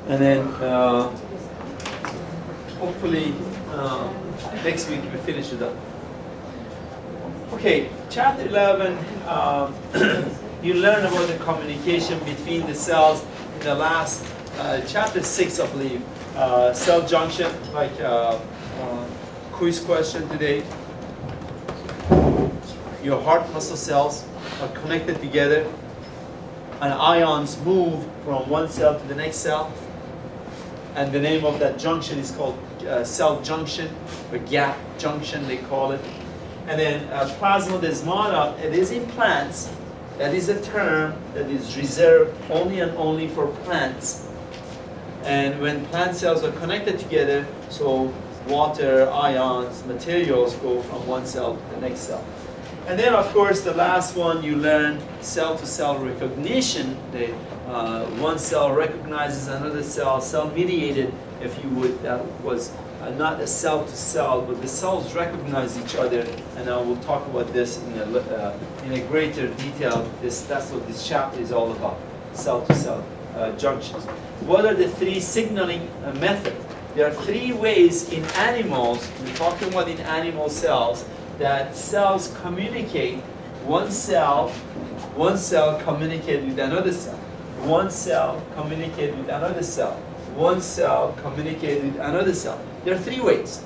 And then hopefully next week we finish it up. Okay, chapter 11, you learn about the communication between the cells in the last, chapter 6 I believe, cell junction, like quiz question today. Your heart muscle cells are connected together and ions move from one cell to the next cell. And the name of that junction is called cell junction, or gap junction they call it. And then plasmodesmata, it is in plants. That is a term that is reserved only and only for plants. And when plant cells are connected together, so water, ions, materials go from one cell to the next cell. And then, of course, the last one you learn cell-to-cell recognition. One cell recognizes another cell, cell-mediated, if you would. That was not a cell-to-cell, but the cells recognize each other. And I will talk about this in a greater detail. That's what this chapter is all about, cell-to-cell junctions. What are the three signaling methods? There are three ways in animals, we're talking about in animal cells, that cells communicate. One cell communicate with another cell. One cell communicate with another cell. One cell communicate with another cell. There are three ways.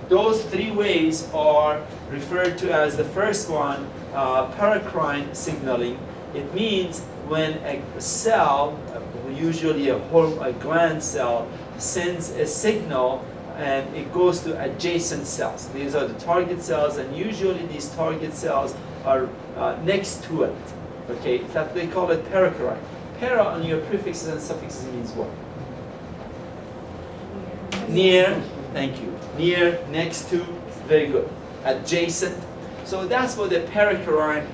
Those three ways are referred to as the first one, paracrine signaling. It means when a cell, usually a gland cell, sends a signal and it goes to adjacent cells. These are the target cells, and usually these target cells are next to it. Okay, that they call it paracrine. Para on your prefixes and suffixes means what? Near, thank you. Near, next to, very good. Adjacent. So that's what the paracrine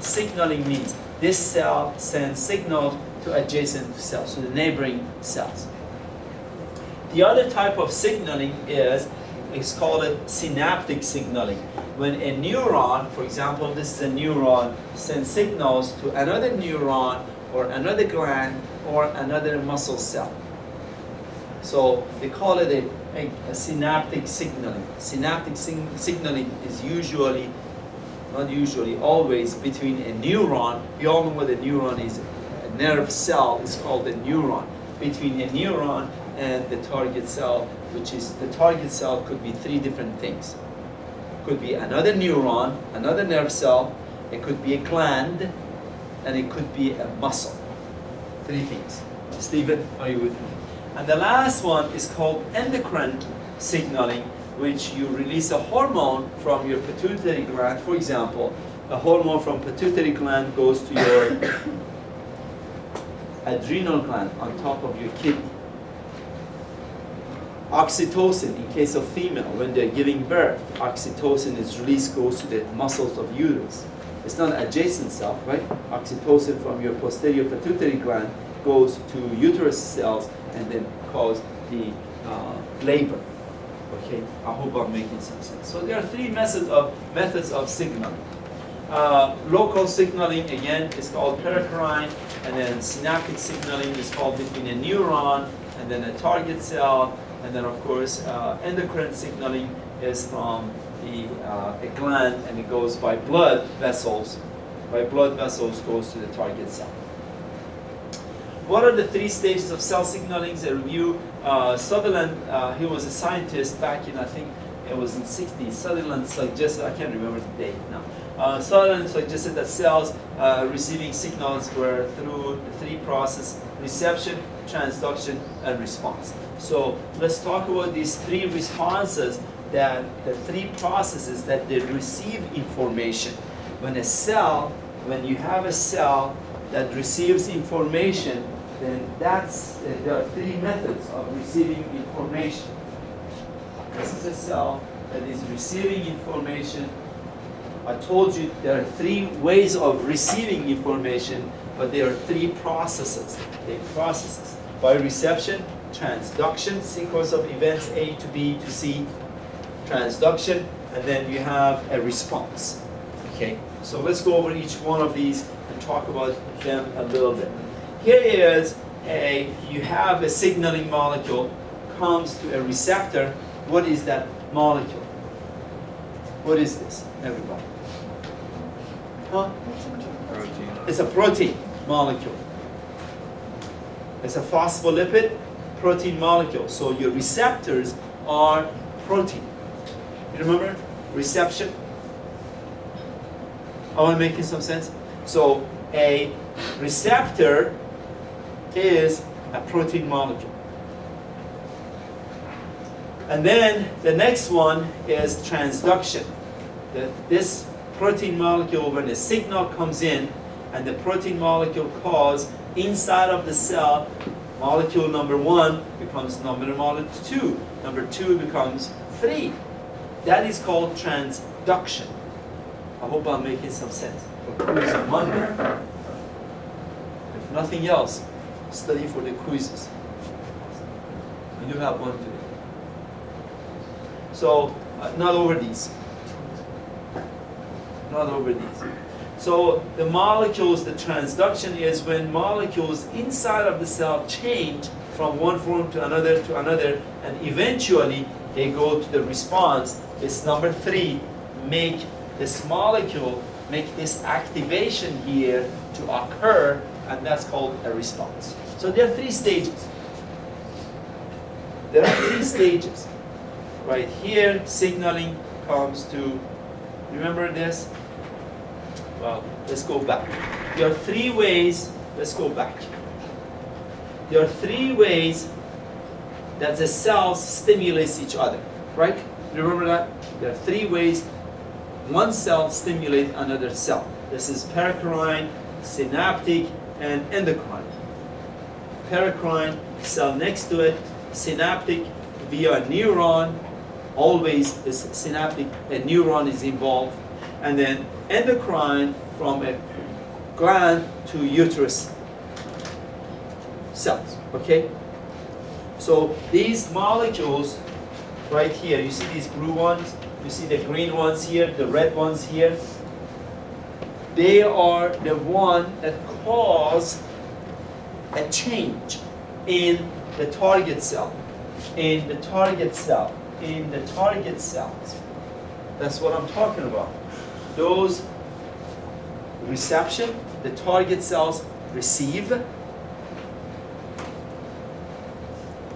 signaling means. This cell sends signals to adjacent cells, to the neighboring cells. The other type of signaling is called synaptic signaling. When a neuron, for example, this is a neuron, sends signals to another neuron or another gland or another muscle cell. So they call it a synaptic signaling. Synaptic signaling is usually, not usually, always between a neuron. We all know what a neuron is. A nerve cell is called a neuron. Between a neuron and the target cell, which is, the target cell could be three different things. Could be another neuron, another nerve cell, it could be a gland, and it could be a muscle. Three things. Stephen, are you with me? And the last one is called endocrine signaling, which you release a hormone from your pituitary gland. For example, a hormone from pituitary gland goes to your adrenal gland on top of your kidney. Oxytocin, in case of female, when they're giving birth, oxytocin is released, goes to the muscles of uterus. It's not an adjacent cell, right? Oxytocin from your posterior pituitary gland goes to uterus cells and then cause the labor. Okay, I hope I'm making some sense. So there are three methods of signaling. Local signaling, again, is called paracrine, and then synaptic signaling is called between a neuron and then a target cell. And then, of course, endocrine signaling is from a gland, and it goes by blood vessels. By blood vessels goes to the target cell. What are the three stages of cell signaling? A review. Sutherland, he was a scientist back in, I think it was in the 60s. Sutherland suggested, I can't remember the date now. Sutherland suggested that cells receiving signals were through the three processes: reception, transduction, and response. So let's talk about these three responses, that the three processes that they receive information. When you have a cell that receives information, then there are three methods of receiving information. This is a cell that is receiving information. I told you there are three ways of receiving information, but there are three processes. By reception, transduction, sequence of events A to B to C, transduction, and then you have a response. Okay, so let's go over each one of these and talk about them a little bit. Here is you have a signaling molecule comes to a receptor, what is that molecule? What is this, everybody? Huh? Protein. It's a protein molecule. It's a phospholipid protein molecule. So your receptors are protein. You remember reception? Am I making some sense? So a receptor is a protein molecule. And then the next one is transduction. This protein molecule, when a signal comes in and the protein molecule cause inside of the cell, molecule number 1 becomes molecule 2. Number 2 becomes 3. That is called transduction. I hope I'm making some sense. For quiz on Monday. If nothing else, study for the quizzes. We do have one today. So, not over these. Not over these. So, the molecules, the transduction is when molecules inside of the cell change from one form to another, and eventually they go to the response. This number 3, make this molecule, make this activation here to occur, and that's called a response. So there are 3 stages. There are 3 stages. Right here, signaling comes to, remember this? Well, let's go back. There are 3 ways, let's go back. There are 3 ways that the cells stimulate each other, right? Remember that? There are 3 ways one cell stimulates another cell. This is paracrine, synaptic, and endocrine. Paracrine, cell next to it, synaptic via a neuron, always is synaptic, a neuron is involved, and then endocrine from a gland to uterus cells, okay? So these molecules right here, you see these blue ones, you see the green ones here, the red ones here, they are the one that cause a change in the target cell, in the target cell, in the target cells. That's what I'm talking about. Those reception, the target cells receive,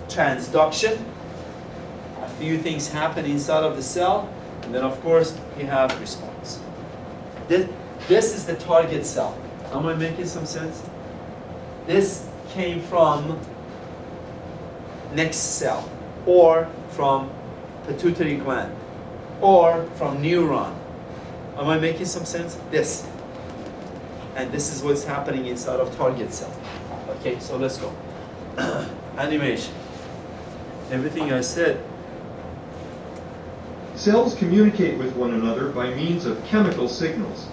transduction, a few things happen inside of the cell, and then of course you have response. This is the target cell. Am I making some sense? This came from next cell, or from pituitary gland, or from neuron. Am I making some sense? This. And this is what's happening inside of target cell. Okay, so let's go. Animation. Everything I said. Cells communicate with one another by means of chemical signals.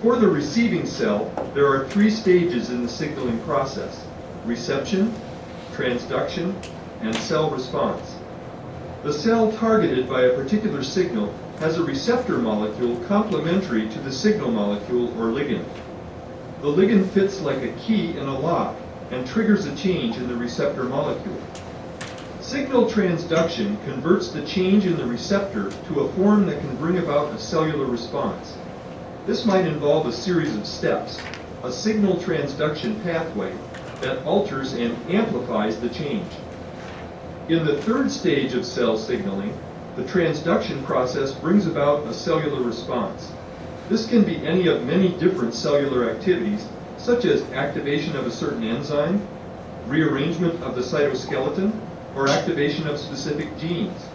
For the receiving cell, there are 3 stages in the signaling process: reception, transduction, and cell response. The cell targeted by a particular signal has a receptor molecule complementary to the signal molecule or ligand. The ligand fits like a key in a lock and triggers a change in the receptor molecule. Signal transduction converts the change in the receptor to a form that can bring about a cellular response. This might involve a series of steps, a signal transduction pathway that alters and amplifies the change. In the 3rd stage of cell signaling, the transduction process brings about a cellular response. This can be any of many different cellular activities, such as activation of a certain enzyme, rearrangement of the cytoskeleton, or activation of specific genes.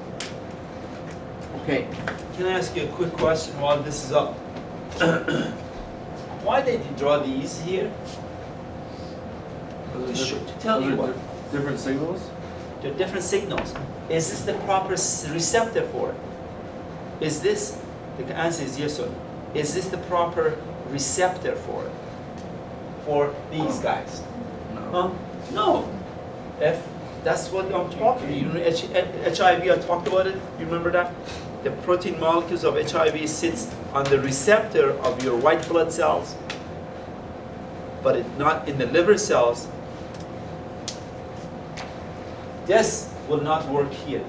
Okay, can I ask you a quick question while this is up? Why did you draw these here? To tell you what. Different signals? They're different signals. Is this the proper receptor for it? Is this, the answer is yes or no. Is this the proper receptor for it? For these guys? No. No. That's what I'm talking about. You know, HIV, I talked about it. You remember that? The protein molecules of HIV sits on the receptor of your white blood cells, but it's not in the liver cells. This will not work here.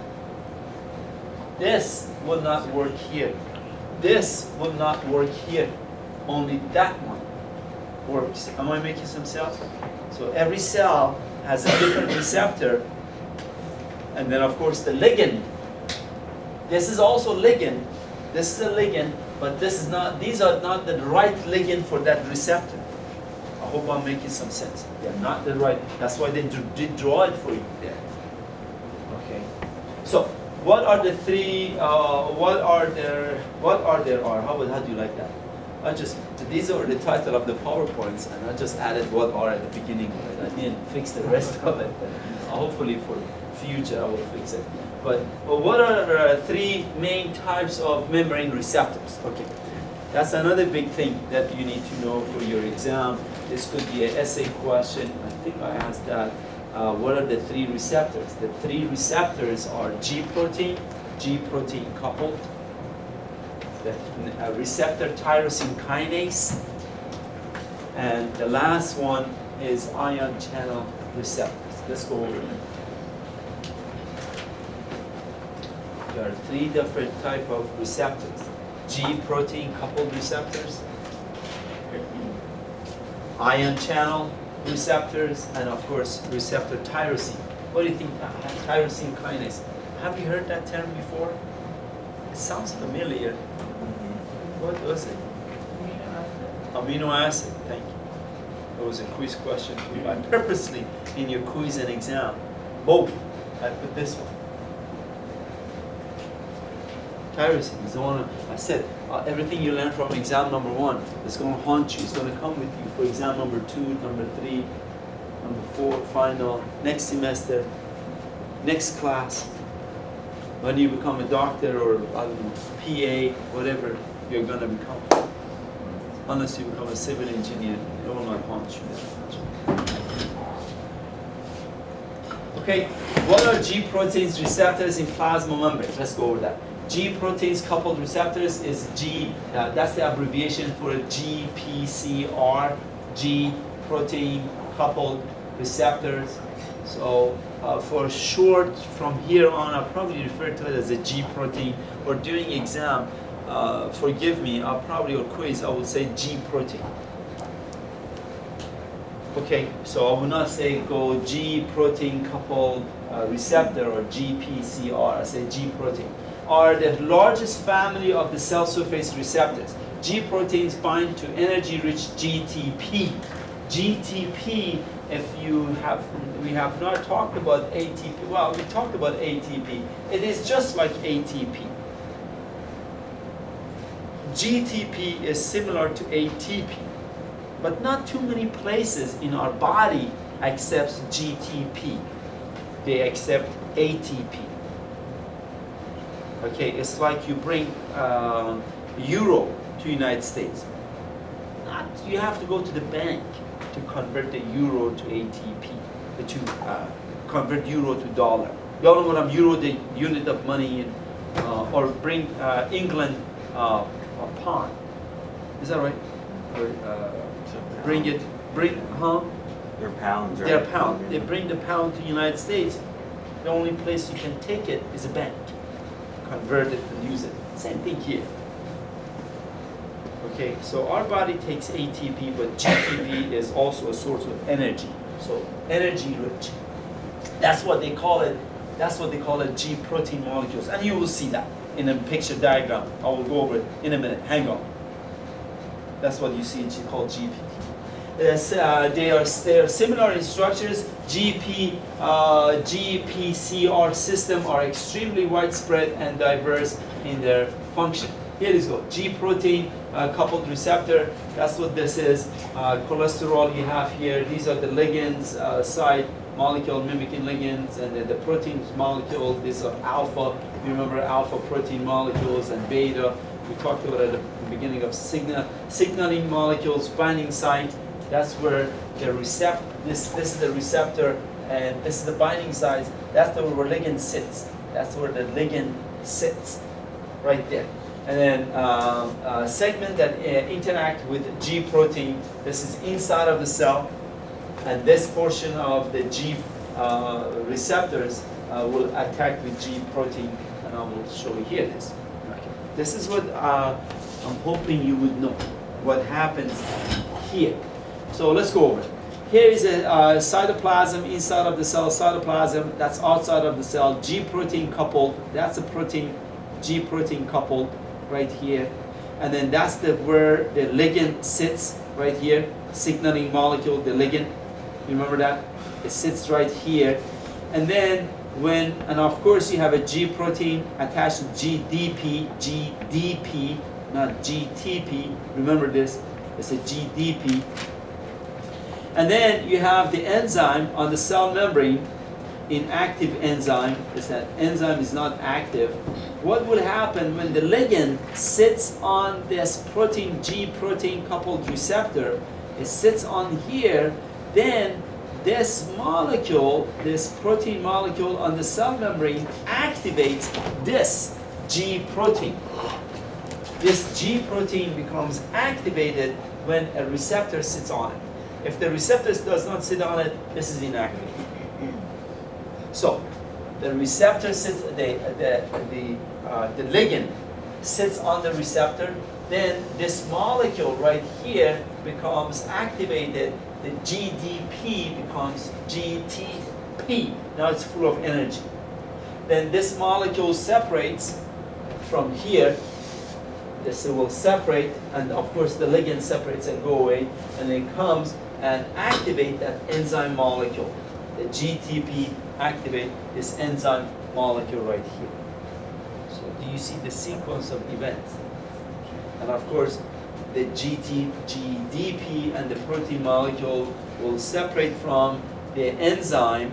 This will not work here. This will not work here. Only that one works. Am I making some sense? So every cell has a different receptor. And then of course the ligand. This is also ligand. This is a ligand, but this is not, these are not the right ligand for that receptor. I hope I'm making some sense. They're not the right, that's why they did draw it for you there. Okay. So what are the three, how do you like that? These are the title of the PowerPoints, and I just added what are at the beginning of it. I didn't fix the rest of it. Hopefully for future I will fix it. But what are three main types of membrane receptors? Okay, that's another big thing that you need to know for your exam. This could be an essay question. I think I asked that. What are the three receptors? The three receptors are G protein coupled, the receptor tyrosine kinase, and the last one is ion channel receptors. Let's go over them. There are three different type of receptors. G protein coupled receptors, ion channel receptors, and of course receptor tyrosine. What do you think? Tyrosine kinase. Have you heard that term before? It sounds familiar. What was it? Amino acid. Thank you. It was a quiz question too. I purposely in your quiz and exam, both, I put this one. Tyrosine is the one I said. Everything you learn from exam number 1 is going to haunt you. It's going to come with you for exam number 2, number 3, number 4, final, next semester, next class. When you become a doctor or I don't know, PA, whatever you're going to become. Unless you become a civil engineer, it will not haunt you that much. Okay, what are G proteins receptors in plasma membrane? Let's go over that. G proteins coupled receptors is G, that's the abbreviation for GPCR, G protein coupled receptors. So for short, from here on, I'll probably refer to it as a G protein, or during exam, forgive me, I'll probably, or quiz, I will say G protein. Okay, so I will not say go G protein coupled receptor or GPCR, I say G protein. Are the largest family of the cell surface receptors. G proteins bind to energy-rich GTP. GTP, we have not talked about ATP. Well, we talked about ATP. It is just like ATP. GTP is similar to ATP, but not too many places in our body accepts GTP. They accept ATP. Okay, it's like you bring euro to United States. You have to go to the bank to convert the euro to ATP, to convert euro to dollar. You all know what I'm euro, the unit of money, or bring England a pound. Is that right? Or They're pounds, right? They're pound. They bring the pound to the United States. The only place you can take it is a bank. Convert it and use it. Same thing here. Okay, so our body takes ATP, but GTP is also a source of energy. So energy rich. That's what they call it. That's what they call it, G protein molecules. And you will see that in a picture diagram. I will go over it in a minute. Hang on. That's what you see. It's called GPT. They are similar in structures. GPCR system are extremely widespread and diverse in their function. Here is go. G protein coupled receptor. That's what this is. Cholesterol you have here. These are the ligands side molecule mimicking ligands, and then the protein molecule. These are alpha. You remember alpha protein molecules and beta. We talked about it at the beginning of signaling molecules, binding site. That's where the receptor, this is the receptor, and this is the binding site. That's where ligand sits. That's where the ligand sits, right there. And then segment that interact with G protein. This is inside of the cell, and this portion of the G receptors will attack with G protein, and I will show you here this. Okay. This is what I'm hoping you would know, what happens here. So let's go over it. Here is a cytoplasm inside of the cell, cytoplasm that's outside of the cell, G protein coupled, that's a protein, G protein coupled right here. And then that's where the ligand sits right here, signaling molecule, the ligand. You remember that? It sits right here. And then and of course you have a G protein attached to GDP, not GTP. Remember this, it's a GDP. And then you have the enzyme on the cell membrane, inactive enzyme, is that enzyme is not active. What will happen when the ligand sits on this protein, G protein coupled receptor, it sits on here, then this molecule, this protein molecule on the cell membrane activates this G protein. This G protein becomes activated when a receptor sits on it. If the receptor does not sit on it, this is inactive. So the receptor sits, the ligand sits on the receptor, then this molecule right here becomes activated, the GDP becomes GTP. Now it's full of energy. Then this molecule separates from here. This will separate, and of course the ligand separates and go away, and then comes and activate that enzyme molecule. The GTP activate this enzyme molecule right here. So do you see the sequence of events? And of course, the GDP and the protein molecule will separate from the enzyme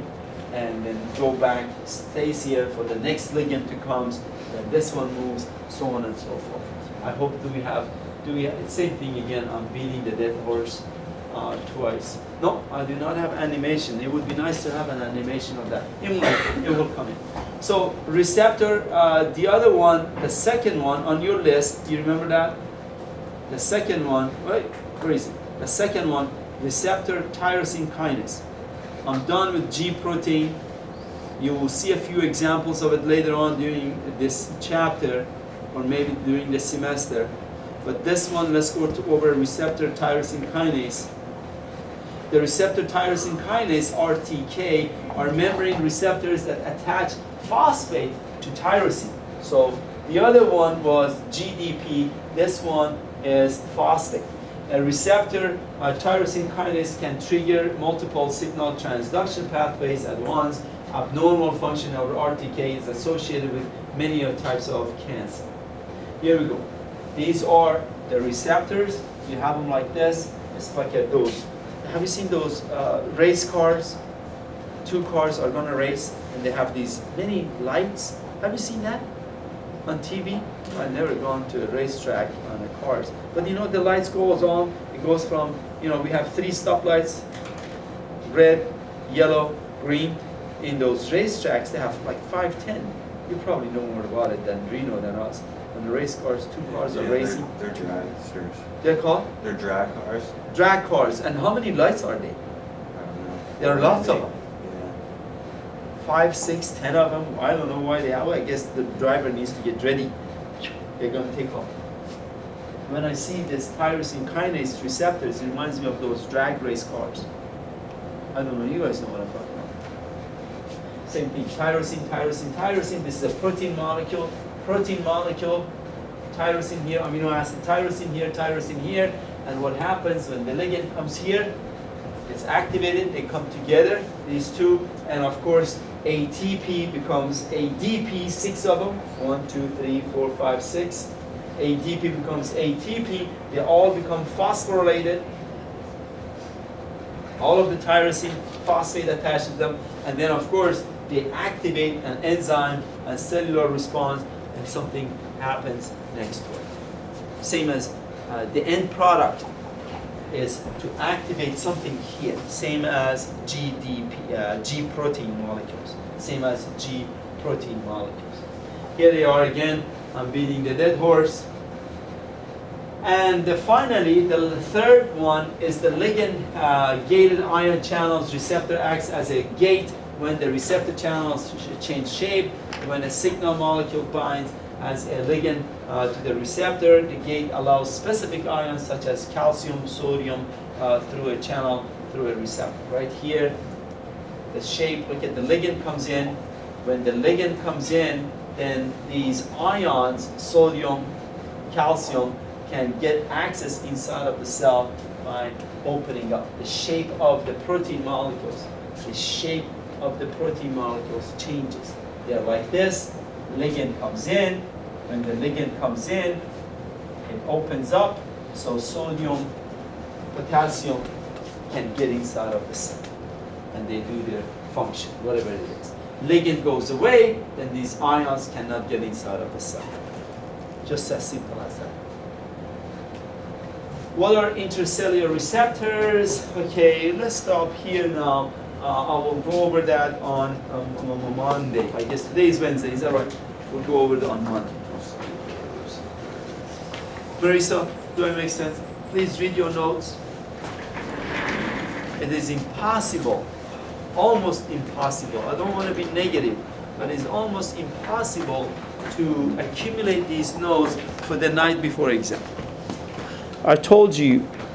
and then go back, stays here for the next ligand to come, then this one moves, so on and so forth. I hope do we have same thing again, I'm beating the dead horse twice. No, I do not have animation. It would be nice to have an animation of that. It will come in. So receptor, the other one, the second one on your list, you remember that? The second one, wait, where is it? The second one, receptor tyrosine kinase. I'm done with G protein. You will see a few examples of it later on during this chapter, or maybe during the semester. But this one, let's go over receptor tyrosine kinase. The receptor tyrosine kinase, RTK, are membrane receptors that attach phosphate to tyrosine. So the other one was GDP, this one is phosphate. A receptor, tyrosine kinase, can trigger multiple signal transduction pathways at once. Abnormal function of RTK is associated with many types of cancer. Here we go. These are the receptors. You have them like this. It's like those. Have you seen those race cars? Two cars are going to race, and they have these many lights. Have you seen that on TV? I've never gone to a racetrack on the cars. But you know, the lights goes on. It goes from, you know, we have 3 stoplights, red, yellow, green. In those racetracks, they have like 5, 10. You probably know more about it than Reno than us. And the race cars, 2 cars are racing. They're dragsters. They're called? They're drag cars. Drag cars. And how many lights are they? I don't know. There are lots of them. Yeah. 5, 6, 10 of them. I don't know why they have. I guess the driver needs to get ready. They're going to take off. When I see this tyrosine kinase receptors, it reminds me of those drag race cars. I don't know. You guys know what I'm talking about. Same thing. Tyrosine, tyrosine, tyrosine. This is a protein molecule. Protein molecule. Tyrosine here, amino acid. Tyrosine here. And what happens when the ligand comes here? It's activated. They come together. These two, and of course, ATP becomes ADP. 6 of them. 1, 2, 3, 4, 5, 6. ADP becomes ATP. They all become phosphorylated. All of the tyrosine phosphate attaches them, and then of course they activate an enzyme and cellular response, and something happens next to it. Same as the end product is to activate something here, same as G protein molecules, same as G protein molecules. Here they are again. I'm beating the dead horse. And finally, the third one is the ligand-gated ion channels. Receptor acts as a gate when the receptor channels change shape, when a signal molecule binds as a ligand to the receptor, the gate allows specific ions such as calcium, sodium through a channel, through a receptor. Right here, the shape, look at the ligand comes in. When the ligand comes in, then these ions, sodium, calcium, can get access inside of the cell by opening up. The shape of the protein molecules, the shape of the protein molecules changes. They're like this, ligand comes in. When the ligand comes in, it opens up, so sodium, potassium can get inside of the cell, and they do their function, whatever it is. Ligand goes away, then these ions cannot get inside of the cell. Just as simple as that. What are intercellular receptors? Okay, let's stop here now. I will go over that on Monday. I guess today is Wednesday, is that right? We'll go over that on Monday. Marisa, do I make sense? Please read your notes. It is impossible, almost impossible. I don't want to be negative, but it's almost impossible to accumulate these notes for the night before exam. I told you